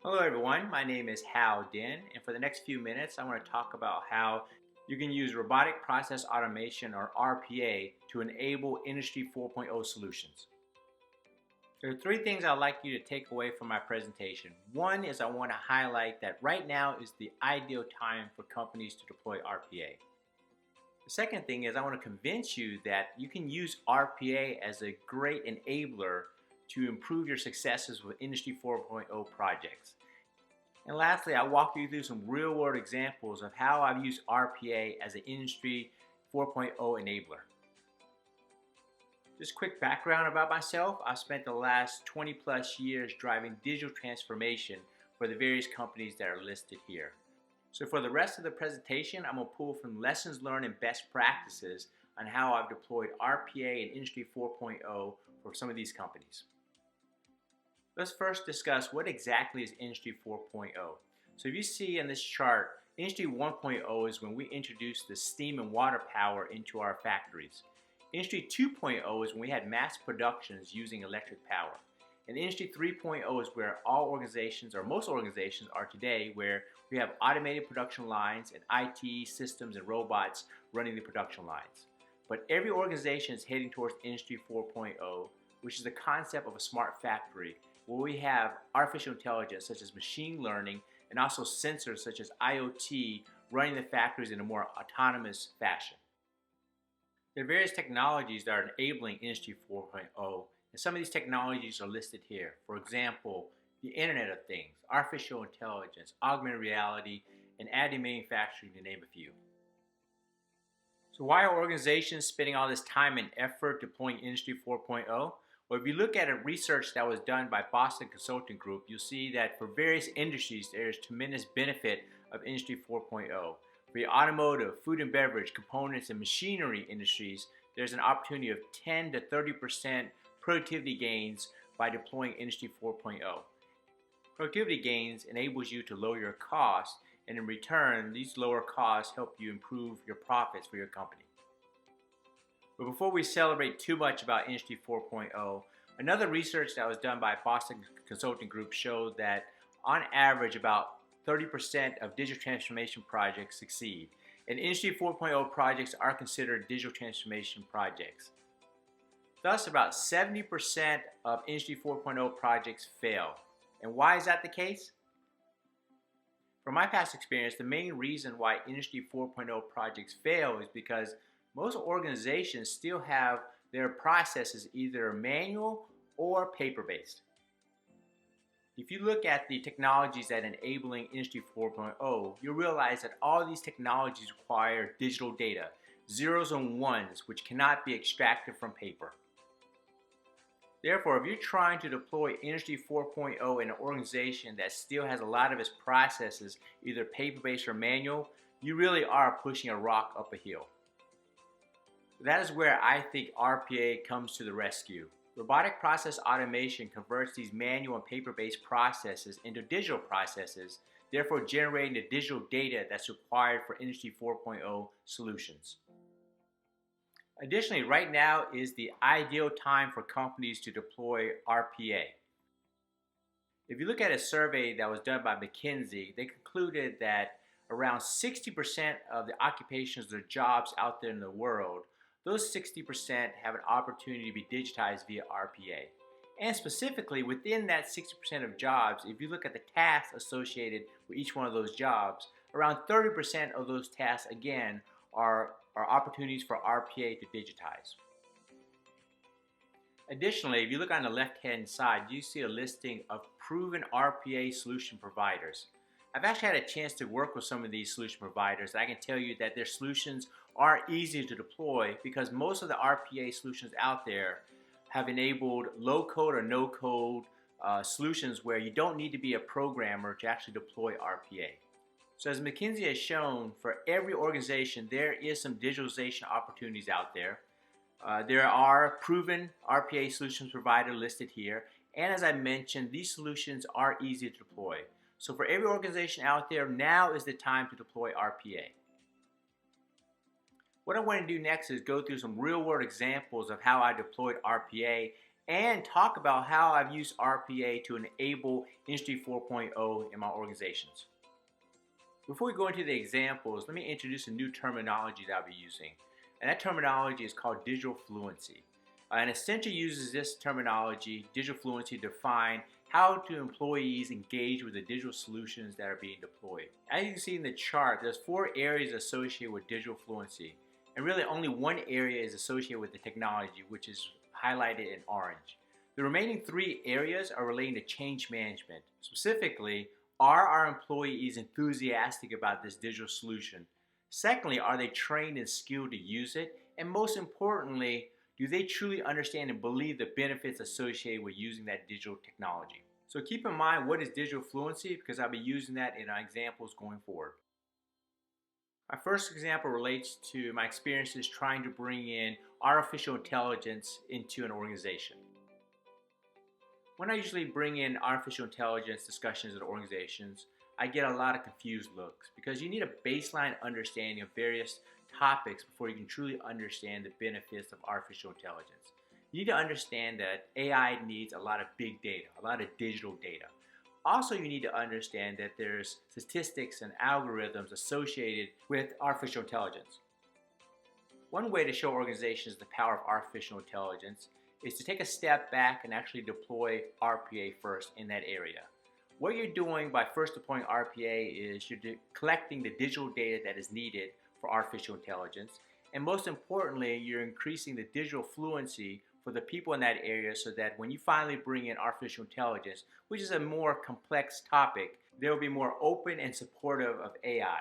Hello everyone, my name is Hao Din, and for the next few minutes I want to talk about how you can use robotic process automation or RPA to enable Industry 4.0 solutions. There are three things I'd like you to take away from my presentation. One is I want to highlight that right now is the ideal time for companies to deploy RPA. The second thing is I want to convince you that you can use RPA as a great enabler to improve your successes with Industry 4.0 projects. And lastly, I'll walk you through some real-world examples of how I've used RPA as an Industry 4.0 enabler. Just quick background about myself. I've spent the last 20 plus years driving digital transformation for the various companies that are listed here. So for the rest of the presentation, I'm going to pull from lessons learned and best practices on how I've deployed RPA and Industry 4.0 for some of these companies. Let's first discuss what exactly is Industry 4.0. So if you see in this chart, Industry 1.0 is when we introduced the steam and water power into our factories. Industry 2.0 is when we had mass productions using electric power. And Industry 3.0 is where all organizations, or most organizations, are today, where we have automated production lines and IT systems and robots running the production lines. But every organization is heading towards Industry 4.0, which is the concept of a smart factory, where we have artificial intelligence such as machine learning and also sensors such as IoT running the factories in a more autonomous fashion. There are various technologies that are enabling Industry 4.0, and some of these technologies are listed here. For example, the Internet of Things, artificial intelligence, augmented reality, and additive manufacturing, to name a few. So why are organizations spending all this time and effort deploying Industry 4.0? Well, if you look at a research that was done by Boston Consulting Group, you'll see that for various industries, there's tremendous benefit of Industry 4.0. For the automotive, food and beverage, components, and machinery industries, there's an opportunity of 10 to 30% productivity gains by deploying Industry 4.0. Productivity gains enables you to lower your costs, and in return, these lower costs help you improve your profits for your company. But before we celebrate too much about Industry 4.0, another research that was done by Boston Consulting Group showed that on average about 30% of digital transformation projects succeed. And Industry 4.0 projects are considered digital transformation projects. Thus, about 70% of Industry 4.0 projects fail. And why is that the case? From my past experience, the main reason why Industry 4.0 projects fail is because most organizations still have their processes either manual or paper-based. If you look at the technologies that are enabling Industry 4.0, you'll realize that all these technologies require digital data, zeros and ones, which cannot be extracted from paper. Therefore, if you're trying to deploy Industry 4.0 in an organization that still has a lot of its processes either paper-based or manual, you really are pushing a rock up a hill. That is where I think RPA comes to the rescue. Robotic process automation converts these manual and paper-based processes into digital processes, therefore generating the digital data that's required for Industry 4.0 solutions. Additionally, right now is the ideal time for companies to deploy RPA. If you look at a survey that was done by McKinsey, they concluded that around 60% of the occupations or jobs out there in the world, those 60% have an opportunity to be digitized via RPA. And specifically within that 60% of jobs, if you look at the tasks associated with each one of those jobs, around 30% of those tasks again are opportunities for RPA to digitize. Additionally, if you look on the left-hand side, you see a listing of proven RPA solution providers. I've actually had a chance to work with some of these solution providers. I can tell you that their solutions are easy to deploy because most of the RPA solutions out there have enabled low-code or no-code solutions where you don't need to be a programmer to actually deploy RPA. So as McKinsey has shown, for every organization, there is some digitalization opportunities out there. There are proven RPA solutions providers listed here. And as I mentioned, these solutions are easy to deploy. So for every organization out there, now is the time to deploy RPA. What I want to do next is go through some real-world examples of how I deployed RPA and talk about how I've used RPA to enable Industry 4.0 in my organizations. Before we go into the examples, let me introduce a new terminology that I'll be using. And that terminology is called digital fluency. And Accenture uses this terminology, digital fluency, to define how do employees engage with the digital solutions that are being deployed. As you can see in the chart, there's 4 areas associated with digital fluency. And really only one area is associated with the technology, which is highlighted in orange. The remaining 3 areas are relating to change management. Specifically, are our employees enthusiastic about this digital solution? Secondly, are they trained and skilled to use it? And most importantly, do they truly understand and believe the benefits associated with using that digital technology? So keep in mind, what is digital fluency, because I'll be using that in our examples going forward. My first example relates to my experiences trying to bring in artificial intelligence into an organization. When I usually bring in artificial intelligence discussions in organizations, I get a lot of confused looks because you need a baseline understanding of various topics before you can truly understand the benefits of artificial intelligence. You need to understand that AI needs a lot of big data, a lot of digital data. Also, you need to understand that there's statistics and algorithms associated with artificial intelligence. One way to show organizations the power of artificial intelligence is to take a step back and actually deploy RPA first in that area. What you're doing by first deploying RPA is you're collecting the digital data that is needed for artificial intelligence, and most importantly, you're increasing the digital fluency for the people in that area so that when you finally bring in artificial intelligence, which is a more complex topic, they'll be more open and supportive of AI.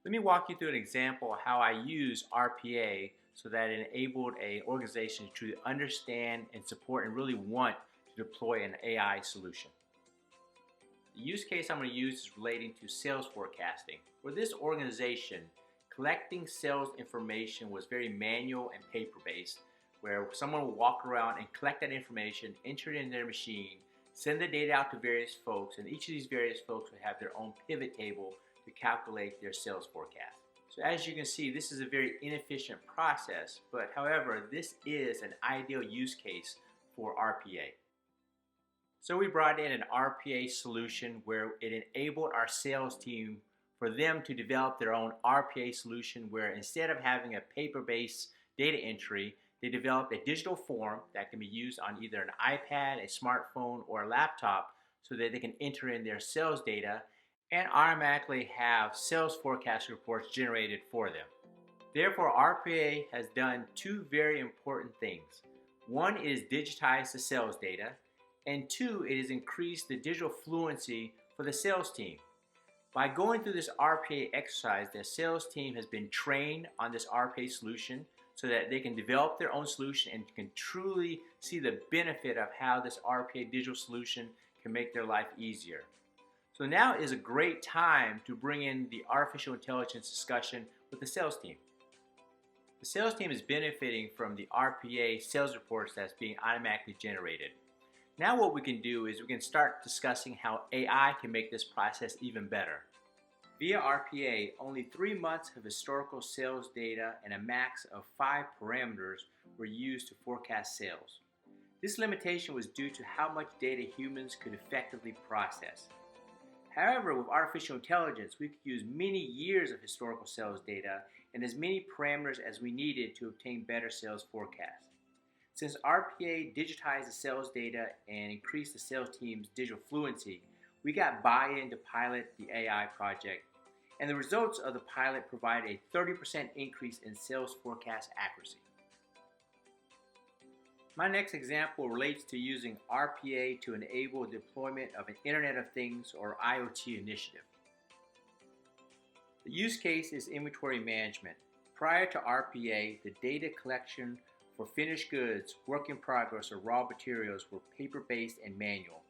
Let me walk you through an example of how I use RPA so that it enabled an organization to truly understand and support and really want to deploy an AI solution. The use case I'm going to use is relating to sales forecasting. For this organization, collecting sales information was very manual and paper-based, where someone would walk around and collect that information, enter it in their machine, send the data out to various folks, and each of these various folks would have their own pivot table to calculate their sales forecast. So as you can see, this is a very inefficient process, but however, this is an ideal use case for RPA. So we brought in an RPA solution where it enabled our sales team for them to develop their own RPA solution where instead of having a paper-based data entry, they developed a digital form that can be used on either an iPad, a smartphone, or a laptop so that they can enter in their sales data and automatically have sales forecast reports generated for them. Therefore, RPA has done 2 very important things. One is digitize the sales data, and 2, it has increased the digital fluency for the sales team. By going through this RPA exercise, the sales team has been trained on this RPA solution so that they can develop their own solution and can truly see the benefit of how this RPA digital solution can make their life easier. So now is a great time to bring in the artificial intelligence discussion with the sales team. The sales team is benefiting from the RPA sales reports that's being automatically generated. Now what we can do is we can start discussing how AI can make this process even better. Via RPA, only 3 months of historical sales data and a max of 5 parameters were used to forecast sales. This limitation was due to how much data humans could effectively process. However, with artificial intelligence, we could use many years of historical sales data and as many parameters as we needed to obtain better sales forecasts. Since RPA digitized the sales data and increased the sales team's digital fluency, we got buy-in to pilot the AI project, and the results of the pilot provided a 30% increase in sales forecast accuracy. My next example relates to using RPA to enable deployment of an Internet of Things or IoT initiative. The use case is inventory management. Prior to RPA, the data collection for finished goods, work in progress, or raw materials were paper-based and manual,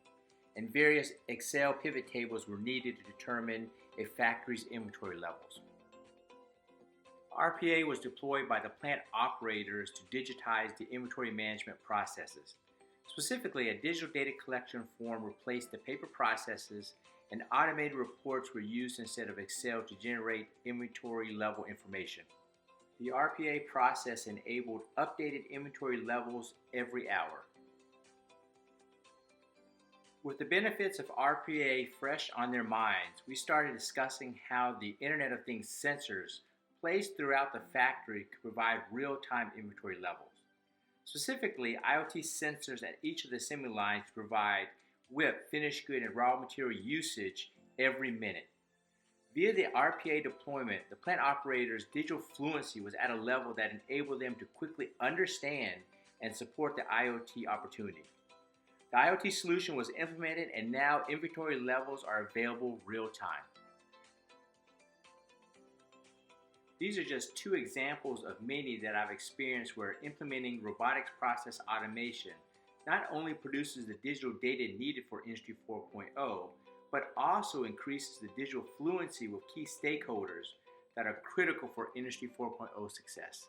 and various Excel pivot tables were needed to determine a factory's inventory levels. RPA was deployed by the plant operators to digitize the inventory management processes. Specifically, a digital data collection form replaced the paper processes, and automated reports were used instead of Excel to generate inventory level information. The RPA process enabled updated inventory levels every hour. With the benefits of RPA fresh on their minds, we started discussing how the Internet of Things sensors placed throughout the factory could provide real-time inventory levels. Specifically, IoT sensors at each of the assembly lines provide WIP, finished good, and raw material usage every minute. Via the RPA deployment, the plant operator's digital fluency was at a level that enabled them to quickly understand and support the IoT opportunity. The IoT solution was implemented and now inventory levels are available real time. These are just two examples of many that I've experienced where implementing robotics process automation not only produces the digital data needed for Industry 4.0, but also increases the digital fluency with key stakeholders that are critical for Industry 4.0 success.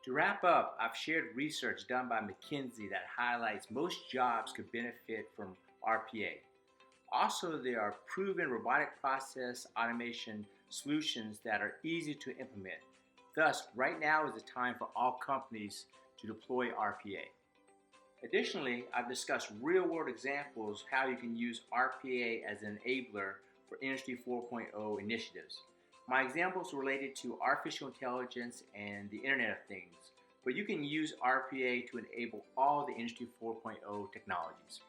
To wrap up, I've shared research done by McKinsey that highlights most jobs could benefit from RPA. Also, there are proven robotic process automation solutions that are easy to implement. Thus, right now is the time for all companies to deploy RPA. Additionally, I've discussed real-world examples of how you can use RPA as an enabler for Industry 4.0 initiatives. My examples related to artificial intelligence and the Internet of Things, but you can use RPA to enable all the Industry 4.0 technologies.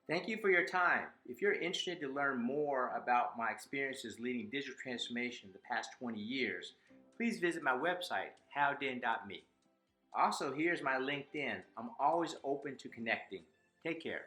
Thank you for your time. If you're interested to learn more about my experiences leading digital transformation the past 20 years, please visit my website, howden.me. Also, here's my LinkedIn. I'm always open to connecting. Take care.